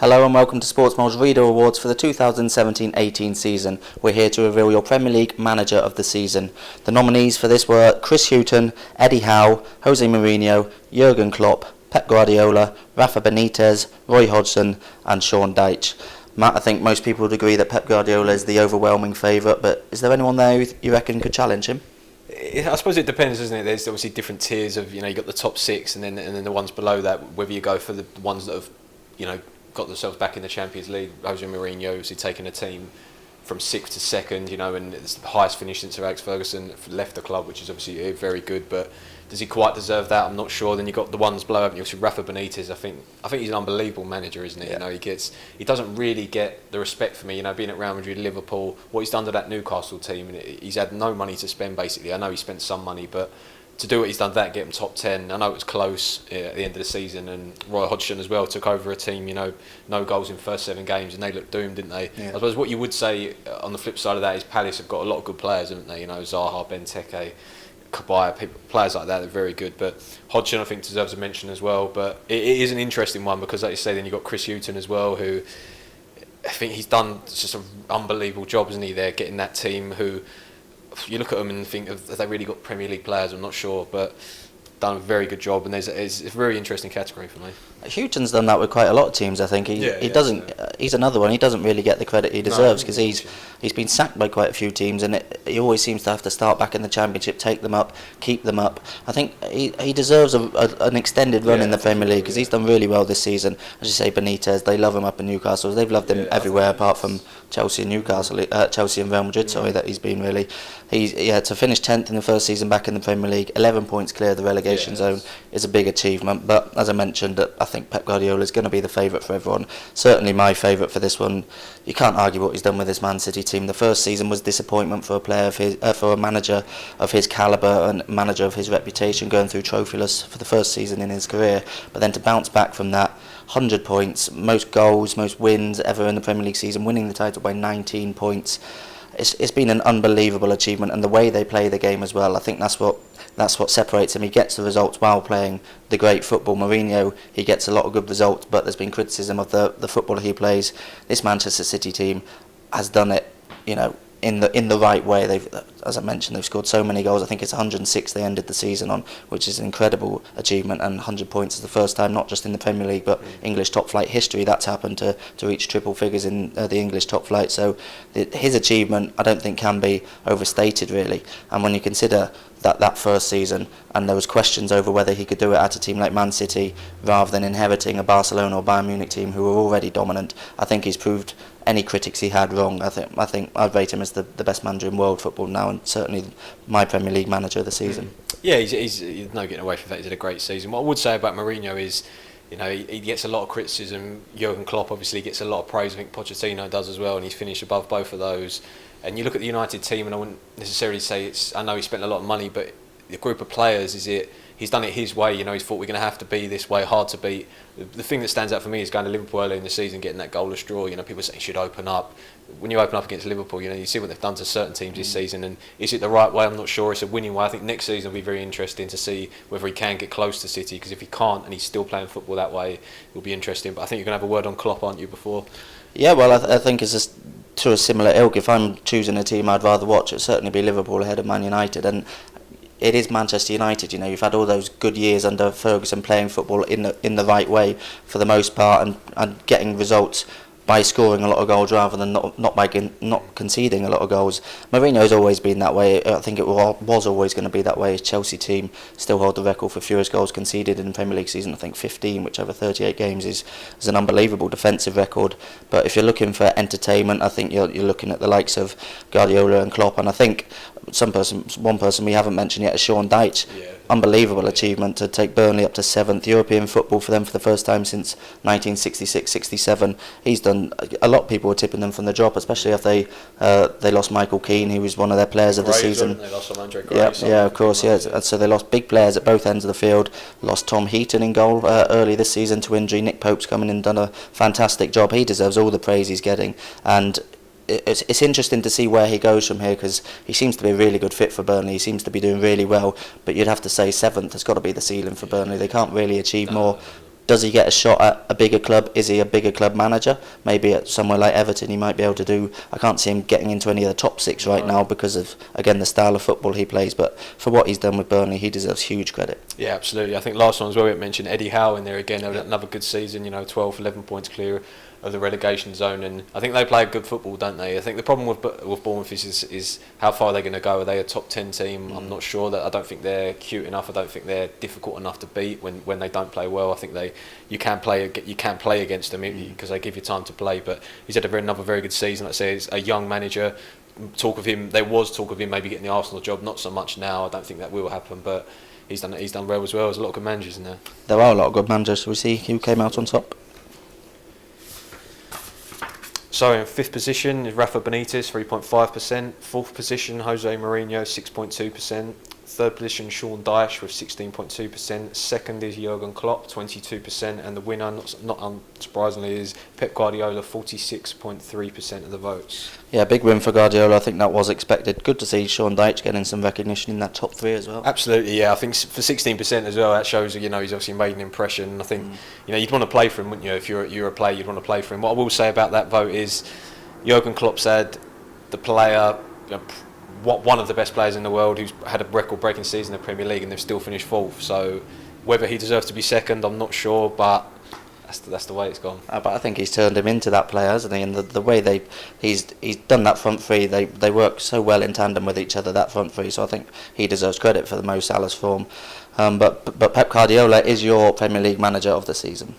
Hello and welcome to Sportsmole's Reader Awards for the 2017-18 season. We're here to reveal your Premier League Manager of the season. The nominees for this were Chris Hughton, Eddie Howe, Jose Mourinho, Jurgen Klopp, Pep Guardiola, Rafa Benitez, Roy Hodgson and Sean Dyche. Matt, I think most people would agree that Pep Guardiola is the overwhelming favourite, but is there anyone there who you reckon could challenge him? I suppose it depends, doesn't it? There's obviously different tiers of, you got the top six and then the ones below that, whether you go for the ones that have, got themselves back in the Champions League. Jose Mourinho obviously taking a team from sixth to second, and it's the highest finish since Sir Alex Ferguson left the club, which is obviously very good, but does he quite deserve that? I'm not sure. Then you've got the ones below, obviously Rafa Benitez. I think he's an unbelievable manager, isn't he? Yeah. He doesn't really get the respect for me, being at Real Madrid, Liverpool, what he's done to that Newcastle team, and he's had no money to spend basically. I know he spent some money, but to do what he's done to that, get him top 10, I know it was close at the end of the season, and Roy Hodgson as well took over a team, no goals in first 7 games, and they looked doomed, didn't they? Yeah. I suppose what you would say on the flip side of that is Palace have got a lot of good players, haven't they? Zaha, Benteke, Kabaya, players like that are very good, but Hodgson I think deserves a mention as well. But it is an interesting one because, like you say, then you've got Chris Hughton as well, who I think he's done just an unbelievable job, isn't he, there, getting that team who you look at them and think, have they really got Premier League players? I'm not sure, but done a very good job, and it's a very interesting category for me. Hughton's done that with quite a lot of teams, I think. He doesn't. He's another one. He doesn't really get the credit he deserves because he's been sacked by quite a few teams, and he always seems to have to start back in the Championship, take them up, keep them up. I think he deserves an extended run in the Premier League because he's done really well this season. As you say, Benitez, they love him up in Newcastle. They've loved him everywhere apart from Chelsea and Newcastle, Chelsea and Real Madrid. Sorry, that he's been really. To finish 10th in the first season back in the Premier League, 11 points clear of the relegation zone is a big achievement. But as I mentioned, I think Pep Guardiola is going to be the favourite for everyone. Certainly my favourite for this one. You can't argue what he's done with this Man City team. The first season was disappointment for a player of his, for a manager of his calibre and manager of his reputation, going through trophyless for the first season in his career. But then to bounce back from that, 100 points, most goals, most wins ever in the Premier League season, winning the title by 19 points. It's been an unbelievable achievement, and the way they play the game as well. I think that's what separates him. He gets the results while playing the great football. Mourinho, he gets a lot of good results, but there's been criticism of the footballer he plays. This Manchester City team has done it, in the right way. As I mentioned, they've scored so many goals. I think it's 106 they ended the season on, which is an incredible achievement, and 100 points is the first time, not just in the Premier League, but English top flight history, that's happened to reach triple figures in the English top flight. So his achievement, I don't think, can be overstated, really. And when you consider that first season, and there was questions over whether he could do it at a team like Man City rather than inheriting a Barcelona or Bayern Munich team who were already dominant, I think he's proved any critics he had wrong. I think I'd rate him as the best manager in world football now, and certainly my Premier League manager of the season. Yeah, he's no getting away from that. He's had a great season. What I would say about Mourinho is, he gets a lot of criticism. Jurgen Klopp obviously gets a lot of praise. I think Pochettino does as well, and he's finished above both of those. And you look at the United team, and I wouldn't necessarily say I know he spent a lot of money, but the group of players, he's done it his way. He's thought we're going to have to be this way, hard to beat. The thing that stands out for me is going to Liverpool early in the season, getting that goalless draw. People say he should open up. When you open up against Liverpool, you see what they've done to certain teams this season, and is it the right way? I'm not sure. It's a winning way. I think next season will be very interesting to see whether he can get close to City, because if he can't and he's still playing football that way, it'll be interesting. But I think you're going to have a word on Klopp, aren't you, before? Yeah, well, I think it's just to a similar ilk. If I'm choosing a team I'd rather watch, it'd certainly be Liverpool ahead of Man United, and it is Manchester United. You've had all those good years under Ferguson playing football in the right way for the most part, and getting results by scoring a lot of goals rather than not conceding a lot of goals. Mourinho's always been that way. I think it was always going to be that way. His Chelsea team still hold the record for fewest goals conceded in the Premier League season. I think 15, which over 38 games is an unbelievable defensive record. But if you're looking for entertainment, I think you're looking at the likes of Guardiola and Klopp, and I think one person we haven't mentioned yet is Sean Dyche. Unbelievable achievement to take Burnley up to 7th European football for them for the first time since 1966-67. He's done a lot. Of people were tipping them from the drop, especially if they lost Michael Keane, who was one of their players of the season. They lost Andre Gray. Yeah, of course, yeah. So they lost big players at both ends of the field. Lost Tom Heaton in goal early this season to injury. Nick Pope's come in and done a fantastic job. He deserves all the praise he's getting, and it's interesting to see where he goes from here, because he seems to be a really good fit for Burnley. He seems to be doing really well, but you'd have to say 7th has got to be the ceiling for Burnley. They can't really achieve more. Does he get a shot at a bigger club? Is he a bigger club manager? Maybe at somewhere like Everton he might be able to do. I can't see him getting into any of the top 6 right now because of, again, the style of football he plays. But for what he's done with Burnley, he deserves huge credit. Yeah, absolutely. I think last one as well, we mentioned Eddie Howe in there again. Another good season, 12, 11 points clear of the relegation zone, and I think they play good football, don't they? I think the problem with Bournemouth is how far they're going to go. Are they a top 10 team? I'm not sure. That I don't think they're cute enough. I don't think they're difficult enough to beat when they don't play well. I think you can play against them because they give you time to play. But he's had another very good season. Like I say, he's a young manager. There was talk of him maybe getting the Arsenal job. Not so much now. I don't think that will happen, but he's done well as well. There's a lot of good managers in there. There are a lot of good managers. So we see who came out on top. So in 5th position is Rafa Benitez, 3.5%. 4th position, Jose Mourinho, 6.2%. 3rd position, Sean Dyche with 16.2%. 2nd is Jurgen Klopp, 22%. And the winner, not unsurprisingly, is Pep Guardiola, 46.3% of the votes. Yeah, big win for Guardiola. I think that was expected. Good to see Sean Dyche getting some recognition in that top 3 as well. Absolutely, yeah. I think for 16% as well, that shows he's obviously made an impression. I think you'd want to play for him, wouldn't you? If you're a player, you'd want to play for him. What I will say about that vote is Jurgen Klopp said the player, one of the best players in the world, who's had a record-breaking season in the Premier League, and they've still finished 4th. So whether he deserves to be 2nd, I'm not sure, but that's the way it's gone. But I think he's turned him into that player, hasn't he? And the way he's done that front 3, they work so well in tandem with each other, that front 3. So I think he deserves credit for the Mo Salah's form. But Pep Guardiola is your Premier League manager of the season.